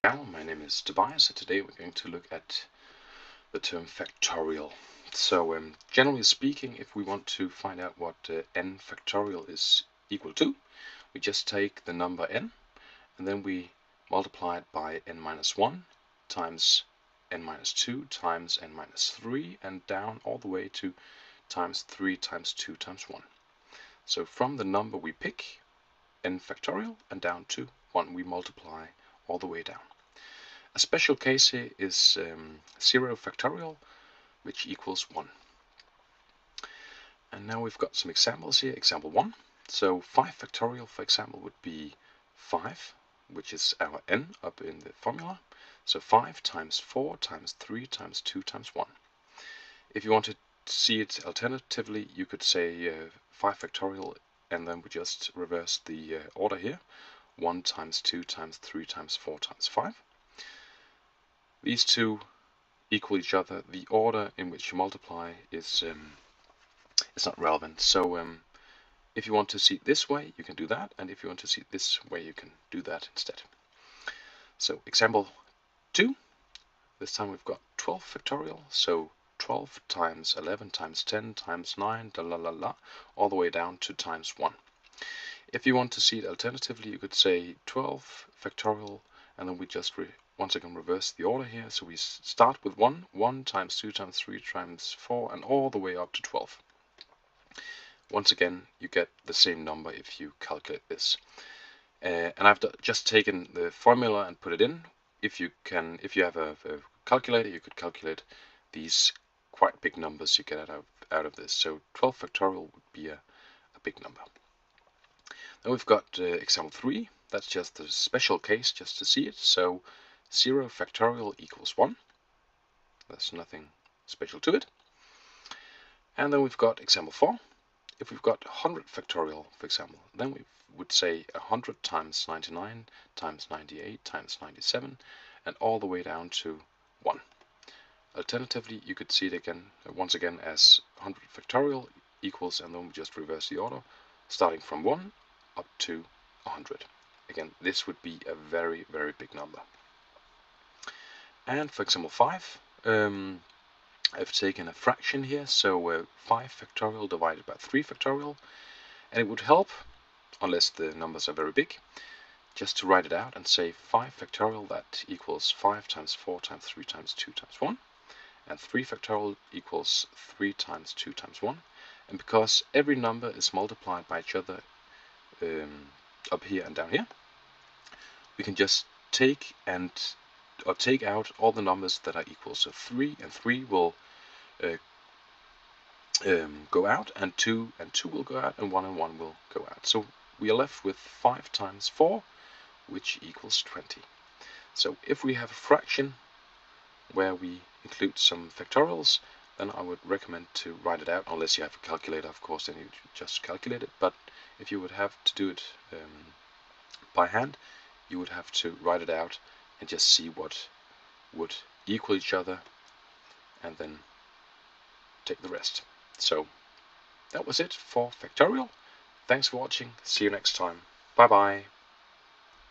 channel. My name is Tobias, and today we're going to look at the term factorial. So generally speaking, if we want to find out what n factorial is equal to, we just take the number n and then we multiply it by n minus 1 times n minus 2 times n minus 3 and down all the way to times 3 times 2 times 1. So from the number we pick, n factorial, and down to 1, we multiply all the way down. A special case here is 0 factorial, which equals 1. And now we've got some examples here. Example 1. So 5 factorial, for example, would be 5, which is our n up in the formula. So 5 times 4 times 3 times 2 times 1. If you wanted to see it alternatively, you could say 5 factorial, and then we just reverse the order here. 1 times 2 times 3 times 4 times 5. These two equal each other. The order in which you multiply is not relevant. So if you want to see it this way, you can do that, and if you want to see it this way, you can do that instead. So example 2. This time we've got 12 factorial. So 12 times 11 times 10 times 9, all the way down to times 1. If you want to see it alternatively, you could say 12 factorial, and then we just once again reverse the order here. So we start with 1, 1 times 2 times 3 times 4, and all the way up to 12. Once again, you get the same number if you calculate this. And I've just taken the formula and put it in. If you have a calculator, you could calculate these quite big numbers you get out of this. So 12 factorial would be a big number. Then we've got example 3. That's just a special case, just to see it. So 0 factorial equals 1. There's nothing special to it. And then we've got example 4. If we've got 100 factorial, for example, then we would say 100 times 99 times 98 times 97, and all the way down to 1. Alternatively, you could see it again, once again, as 100 factorial equals, and then we just reverse the order, starting from 1 up to 100. Again, this would be a very, very big number. And for example 5, I've taken a fraction here, so 5 factorial divided by 3 factorial, and it would help, unless the numbers are very big, just to write it out and say 5 factorial, that equals 5 times 4 times 3 times 2 times 1, and 3 factorial equals 3 times 2 times 1, and because every number is multiplied by each other up here and down here, we can just take out all the numbers that are equal. So 3 and 3 will go out, and 2 and 2 will go out, and 1 and 1 will go out. So we are left with 5 times 4, which equals 20. So if we have a fraction where we include some factorials, then I would recommend to write it out, unless you have a calculator, of course, then you just calculate it. But if you would have to do it by hand, you would have to write it out and just see what would equal each other, and then take the rest. So that was it for factorial. Thanks for watching. See you next time. Bye bye.